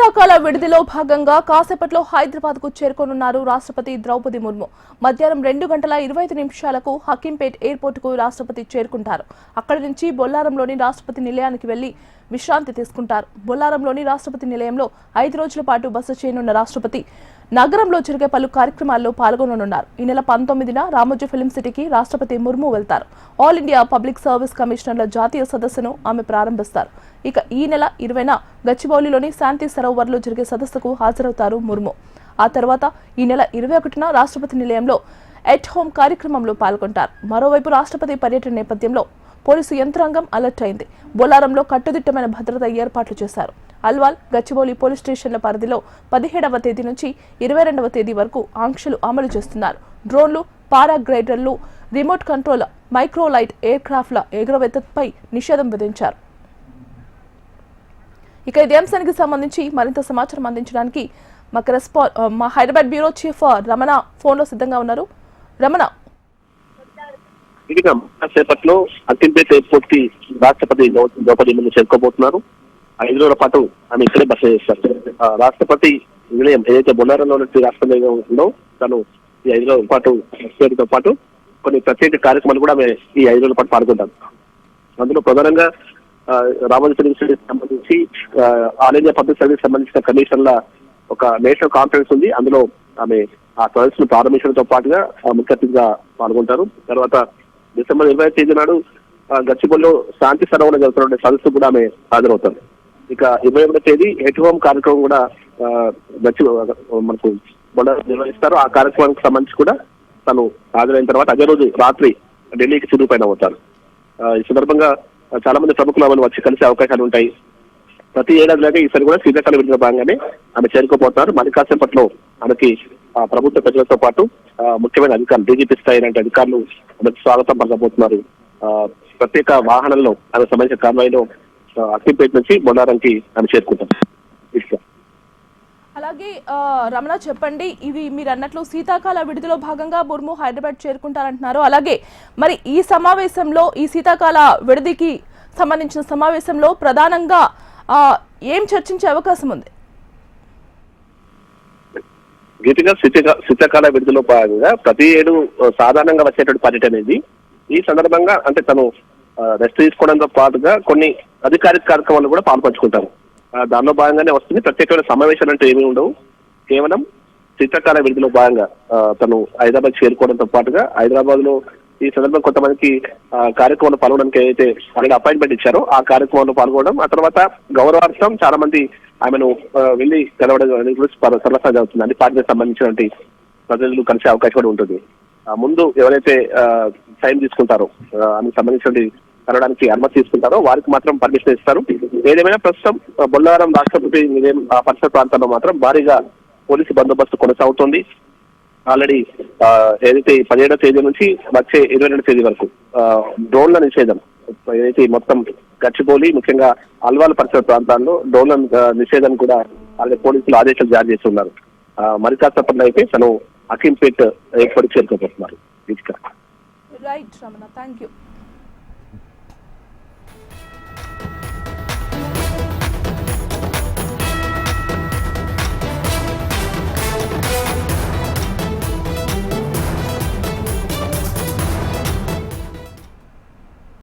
శీతాకాల విడిదిలో భాగంగా కాసేపట్లో హైదరాబాద్ కు చేరుకోనున్నారు రాష్ట్రపతి ద్రౌపది ముర్ము. మధ్యాహ్నం 2:25 హకీంపేట్ ఎయిర్పోర్ట్ కు రాష్ట్రపతి చేరుకుంటారు. అక్కడి నుంచి బొల్లారంలోని రాష్ట్రపతి నిలయానికి వెళ్లి విశ్రాంతి తీసుకుంటారు. బొల్లారంలోని రాష్ట్రపతి నిలయంలో 5 రోజుల పాటు బస చేయనున్న రాష్ట్రపతి నగరంలో జరిగే పలు కార్యక్రమాల్లో పాల్గొననున్నారు. ఈ నెల 19న రామోజీ ఫిల్మ్ సిటీకి రాష్ట్రపతి ముర్ము వెళ్తారు. ఆల్ ఇండియా పబ్లిక్ సర్వీస్ కమిషనర్ల జాతీయ సదస్సును ఆమె ప్రారంభిస్తారు. ఇక ఈ నెల 20న గచ్చిబౌలిలోని శాంతి సరోవర్లో జరిగే సదస్సుకు హాజరవుతారు ముర్ము. ఆ తర్వాత ఈ నెల 21న రాష్ట్రపతి నిలయంలో ఎట్ హోమ్ కార్యక్రమంలో పాల్గొంటారు. మరోవైపు రాష్ట్రపతి పర్యటన నేపథ్యంలో పోలీసు యంత్రాంగం అలర్ట్ అయింది. బొల్లారంలో కట్టుదిట్టమైన భద్రత ఏర్పాట్లు చేశారు. అల్వాల్, గచ్చిబౌలి పోలీస్ స్టేషన్ల పరిధిలో 17వ తేదీ నుంచి 22వ తేదీ వరకు ఆంక్షలు అమలు చేస్తున్నారు. డ్రోన్లు, పారాగ్లైడర్లు, రిమోట్ కంట్రోల్ మైక్రోలైట్ ఎయిర్ క్రాఫ్ట్ల ఎగురవేతపై నిషేధం విధించారు. ఇక ఇదే అంశానికి సంబంధించి మరింత సమాచారం అందించడానికి మా Hyderabad bureau chief Ramana phone లో సిద్ధంగా ఉన్నారు. రమణ, సేపట్లో హకీంపేట్ ఎయిర్పోర్ట్ కి రాష్ట్రపతి ద్రౌపది ముర్ము చేరుకోబోతున్నారు. 5 రోజుల పాటు ఆమె ఇక్కడే బస చేస్తారు. రాష్ట్రపతి నిలయం ఏదైతే బొల్లారంలో రాష్ట్రపతి ఉందో తను ఈ 5 రోజుల పాటు బసతో పాటు కొన్ని ప్రత్యేక కార్యక్రమాలు కూడా ఆమె ఈ 5 రోజుల పాటు పాల్గొంటారు. అందులో ప్రధానంగా రామోజీ ఫిల్మ్ సిటీకి సంబంధించి ఆల్ ఇండియా పబ్లిక్ సర్వీస్ సంబంధించిన కమిషన్ల ఒక నేషనల్ కాన్ఫరెన్స్ ఉంది. అందులో ఆమె ఆ సదస్సు ను ప్రారంభించడంతో పాటుగా ముఖ్య అతిథిగా పాల్గొంటారు. తర్వాత డిసెంబర్ 20వ తేదీ నాడు గచ్చిబౌలిలో శాంతి సరోవరంలో జరుగుతున్న సదస్సు కూడా ఆమె హాజరవుతారు. ఇక 21వ తేదీ ఎట్ హోమ్ కార్యక్రమం కూడా మనకు నిర్వహిస్తారు. ఆ కార్యక్రమానికి సంబంధించి కూడా తను హాజరైన తర్వాత అదే రోజు రాత్రి ఢిల్లీకి తిరుగుపైన అవుతారు. ఈ సందర్భంగా చాలా మంది ప్రముఖులు ఆమెను వచ్చి కలిసే అవకాశాలు ఉంటాయి. ప్రతి ఏడాది లాగా ఈసారి కూడా శీతాకాల విడుదల భాగంగానే ఆమె చేరుకోబోతున్నారు. మరి కాసేపట్లో ఆమెకి ప్రభుత్వ ప్రజలతో పాటు ముఖ్యమైన అధికారులు, డీజీపీ స్థాయి లాంటి అధికారులు ఆమెకు స్వాగతం పలకబోతున్నారు. ప్రత్యేక వాహనంలో ఆమె సంబంధించిన కాన్వాయ్లో హకీంపేట్ నుంచి బొల్లారంకి ఆమె చేరుకుంటారు. అలాగే రమణ, చెప్పండి, ఇవి మీరు అన్నట్లు శీతాకాల విడుదల భాగంగా ముర్ము హైదరాబాద్ చేరుకుంటారంటున్నారు. అలాగే మరి ఈ సమావేశంలో, ఈ శీతాకాల విడిదికి సంబంధించిన సమావేశంలో ప్రధానంగా ఏం చర్చించే అవకాశం ఉంది? గట్టిగా శీతాకాల విడుదల భాగంగా ప్రతి ఏడు సాధారణంగా వచ్చేటువంటి పర్యటన ఇది. ఈ సందర్భంగా అంటే తను రెస్ట్ తీసుకోవడంతో పాటుగా కొన్ని అధికారిక కార్యక్రమాలు కూడా పాల్పంచుకుంటారు. దానిలో భాగంగానే వస్తుంది. ప్రత్యేకమైన సమావేశాలు అంటే ఏమీ ఉండవు. కేవలం శీతాకాల విడుదల భాగంగా తను హైదరాబాద్ చేరుకోవడంతో పాటుగా హైదరాబాద్ లో ఈ సందర్భంగా కొంతమందికి కార్యక్రమంలో పాల్గొనడానికి ఏదైతే ఆల్రెడీ అపాయింట్మెంట్ ఇచ్చారో ఆ కార్యక్రమంలో పాల్గొనడం, ఆ తర్వాత గౌరవార్థం చాలా మంది ఆమెను వెళ్లి కలవడం సరళసహజ అవుతుంది. అన్ని పార్టీకి సంబంధించినటువంటి ప్రజలు కలిసే అవకాశం కూడా ఉంటుంది. ముందు ఎవరైతే టైం తీసుకుంటారో ఆమెకు సంబంధించిన కలవడానికి అనుమతి తీసుకుంటారో వారికి మాత్రం పర్మిషన్ ఇస్తారు. ఏదేమైనా ప్రస్తుతం బొల్లారం రాష్ట్రపతి నిలయం పరిసర ప్రాంతాల్లో మాత్రం భారీగా పోలీసు బందోబస్తు కొనసాగుతోంది. ఆల్రెడీ ఏదైతే 17వ తేదీ నుంచి వచ్చే 22వ తేదీ వరకు డ్రోన్ల నిషేధం ఏదైతే మొత్తం గచ్చిబౌలి, ముఖ్యంగా అల్వాల్ పరిసర ప్రాంతాల్లో డ్రోన్ల నిషేధం కూడా ఆల్రెడీ పోలీసులు ఆదేశాలు జారీ చేస్తున్నారు. మరి కాసేపట్లో అయితే తను హకీంపేట్ ఎయిర్పోర్ట్ చేరుకోబోతున్నారు. Right Ramana, thank you.